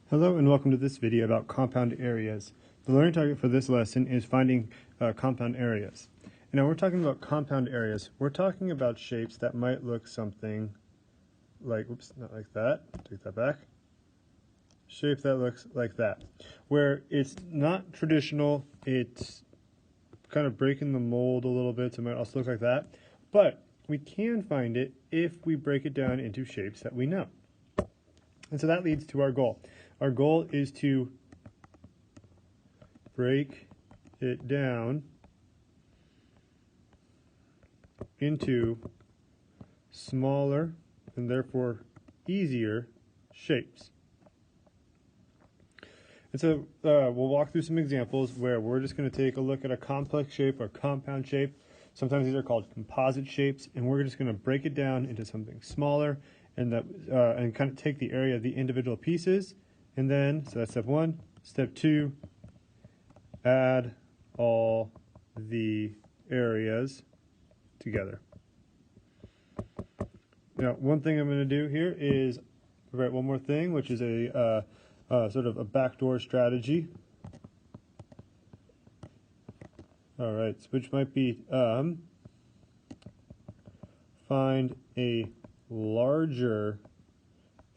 Hello and welcome to this video about compound areas. The learning target for this lesson is finding compound areas. And now we're talking about compound areas. We're talking about shapes that might look something like, oops, not like that, take that back. Shape that looks like that, where it's not traditional, it's kind of breaking the mold a little bit, so it might also look like that, but we can find it if we break it down into shapes that we know. And so that leads to our goal. Our goal is to break it down into smaller and therefore easier shapes. And so we'll walk through some examples where we're just going to take a look at a complex shape or compound shape. Sometimes these are called composite shapes, and we're just going to break it down into something smaller and kind of take the area of the individual pieces. And then, so that's step one. Step two, add all the areas together. Now, one thing I'm going to do here is write one more thing, which is a sort of a backdoor strategy. All right, which might be find a larger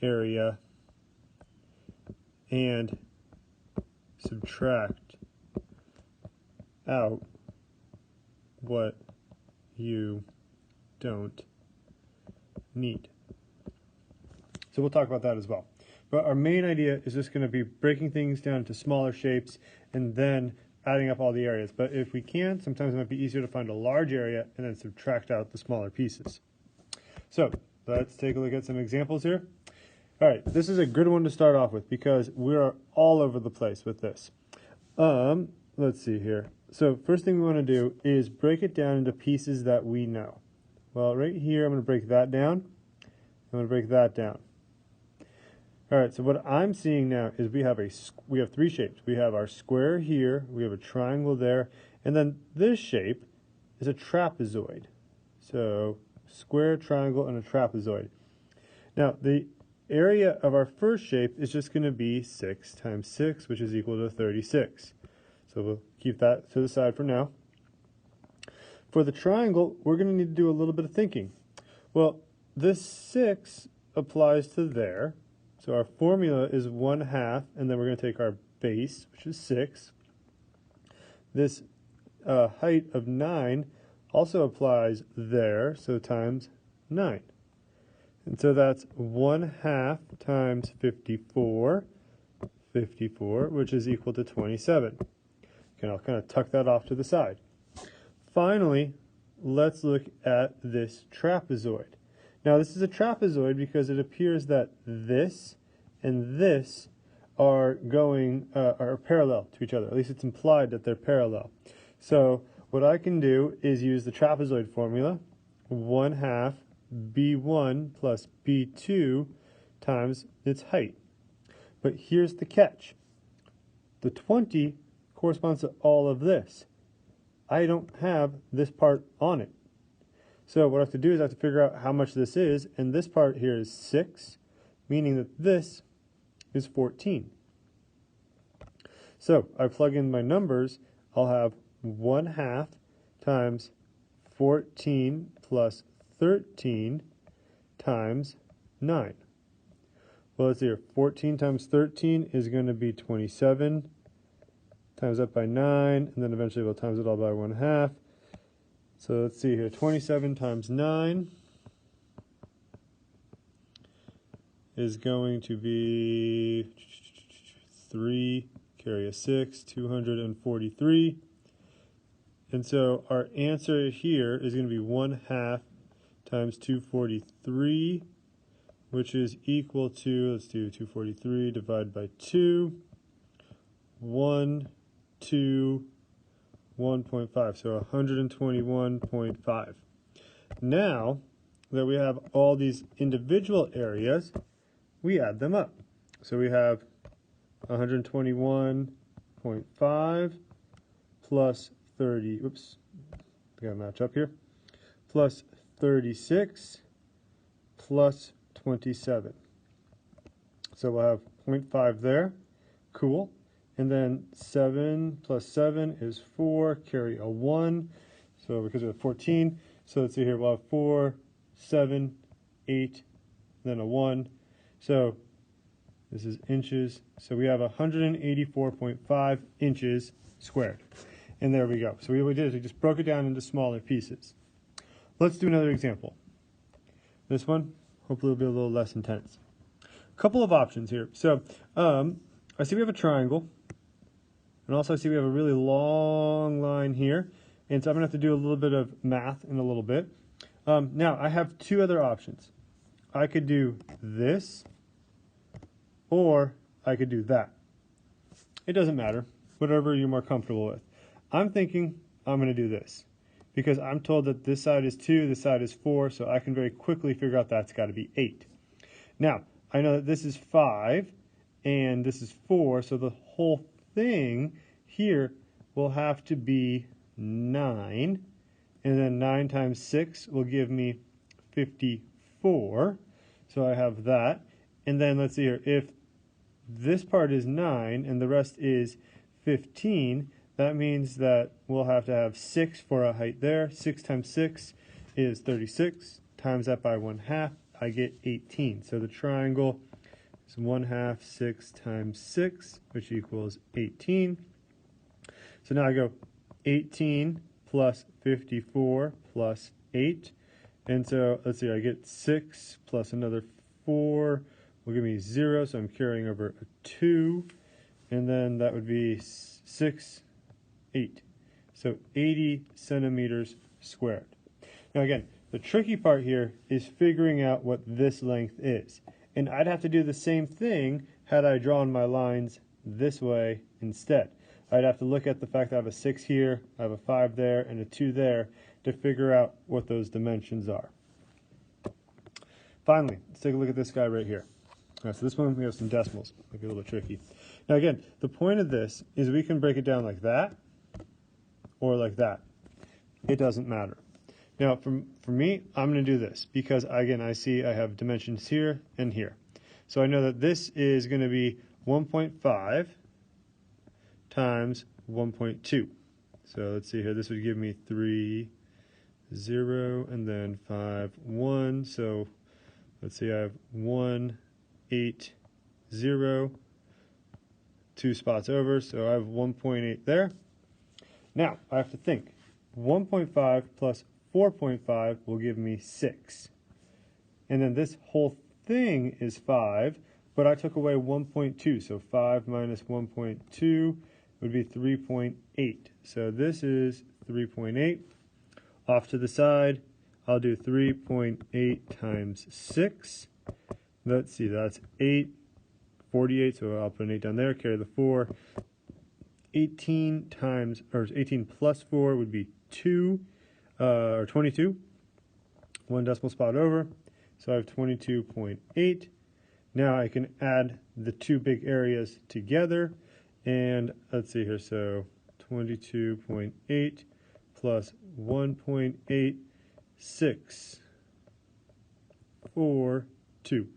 area and subtract out what you don't need. So we'll talk about that as well. But our main idea is just going to be breaking things down into smaller shapes and then adding up all the areas. But if we can, sometimes it might be easier to find a large area and then subtract out the smaller pieces. So let's take a look at some examples here. All right, this is a good one to start off with because we're all over the place with this. Let's see here. So first thing we want to do is break it down into pieces that we know. Well, right here, I'm going to break that down. I'm going to break that down. All right, so what I'm seeing now is we have three shapes. We have our square here, we have a triangle there, and then this shape is a trapezoid. So square, triangle, and a trapezoid. Now, the area of our first shape is just going to be 6 times 6, which is equal to 36. So we'll keep that to the side for now. For the triangle, we're going to need to do a little bit of thinking. Well, this 6 applies to there. So our formula is 1/2, and then we're going to take our base, which is 6. This height of 9 also applies there, so times 9. And so that's 1/2 times 54, which is equal to 27. Okay, I'll kind of tuck that off to the side. Finally, let's look at this trapezoid. Now, this is a trapezoid because it appears that this and this are parallel to each other. At least it's implied that they're parallel. So what I can do is use the trapezoid formula, 1/2 B1 plus B2 times its height. But here's the catch. The 20 corresponds to all of this. I don't have this part on it. So what I have to do is I have to figure out how much this is, and this part here is 6, meaning that this is 14. So I plug in my numbers, I'll have 1/2 times 14 plus 13 times 9. Well, let's see here. 14 times 13 is going to be 27, times that by 9, and then eventually we'll times it all by 1/2. So let's see here. 27 times 9 is going to be 3, carry a 6, 243. And so our answer here is going to be 1/2 times 243, which is equal to, let's do 243 divided by 2, 121.5, so 121.5. Now that we have all these individual areas, we add them up. So we have 121.5 plus 30, oops, I gotta match up here, plus 36 plus 27. So we'll have 0.5 there. Cool. And then 7 plus 7 is 4, carry a 1. So because we have 14, so let's see here, we'll have 4, 7, 8, then a 1. So this is inches. So we have 184.5 inches squared. And there we go. So what we did is we just broke it down into smaller pieces. Let's do another example. This one, hopefully, will be a little less intense. A couple of options here. So I see we have a triangle. And also I see we have a really long line here. And so I'm going to have to do a little bit of math in a little bit. Now, I have two other options. I could do this, or I could do that. It doesn't matter, whatever you're more comfortable with. I'm thinking I'm going to do this, because I'm told that this side is 2, this side is 4, so I can very quickly figure out that's got to be 8. Now, I know that this is 5, and this is 4, so the whole thing here will have to be 9, and then 9 times 6 will give me 54, so I have that. And then let's see here, if this part is 9 and the rest is 15, that means that we'll have to have 6 for a height there. 6 times 6 is 36, times that by 1/2, I get 18. So the triangle is 1/2 6 times 6, which equals 18. So now I go 18 plus 54 plus 8. And so let's see, I get 6 plus another 4 will give me 0, so I'm carrying over a 2. And then that would be 6, 8. So 80 centimeters squared. Now again, the tricky part here is figuring out what this length is. And I'd have to do the same thing had I drawn my lines this way instead. I'd have to look at the fact that I have a 6 here, I have a 5 there, and a 2 there to figure out what those dimensions are. Finally, let's take a look at this guy right here. All right, so this one we have some decimals. Might be a little bit tricky. Now again, the point of this is we can break it down like that or like that. It doesn't matter. Now for me, I'm going to do this because again, I see I have dimensions here and here. So I know that this is going to be 1.5 times 1.2. So let's see here, this would give me 3, 0, and then 5, 1. So let's see, I have 1, 8, 0, 2 spots over, so I have 1.8 there. Now, I have to think. 1.5 plus 4.5 will give me 6. And then this whole thing is 5, but I took away 1.2, so 5 minus 1.2 would be 3.8. So this is 3.8. Off to the side, I'll do 3.8 times 6. Let's see, that's 8, 48, so I'll put an 8 down there, carry the 4. 18 times, or 18 plus 4 would be 2, or 22. 1 decimal spot over, so I have 22.8. Now I can add the two big areas together, and let's see here, so 22.8 plus 1.86, 4, 2.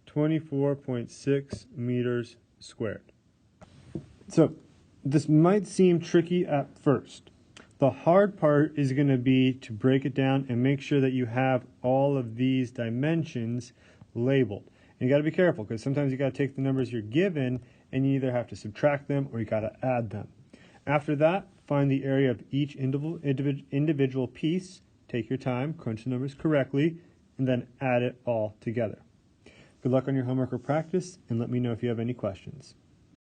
24.6 meters squared. So this might seem tricky at first. The hard part is going to be to break it down and make sure that you have all of these dimensions labeled. And you got to be careful because sometimes you got to take the numbers you're given and you either have to subtract them or you got to add them. After that, find the area of each individual piece, take your time, crunch the numbers correctly, and then add it all together. Good luck on your homework or practice, and let me know if you have any questions.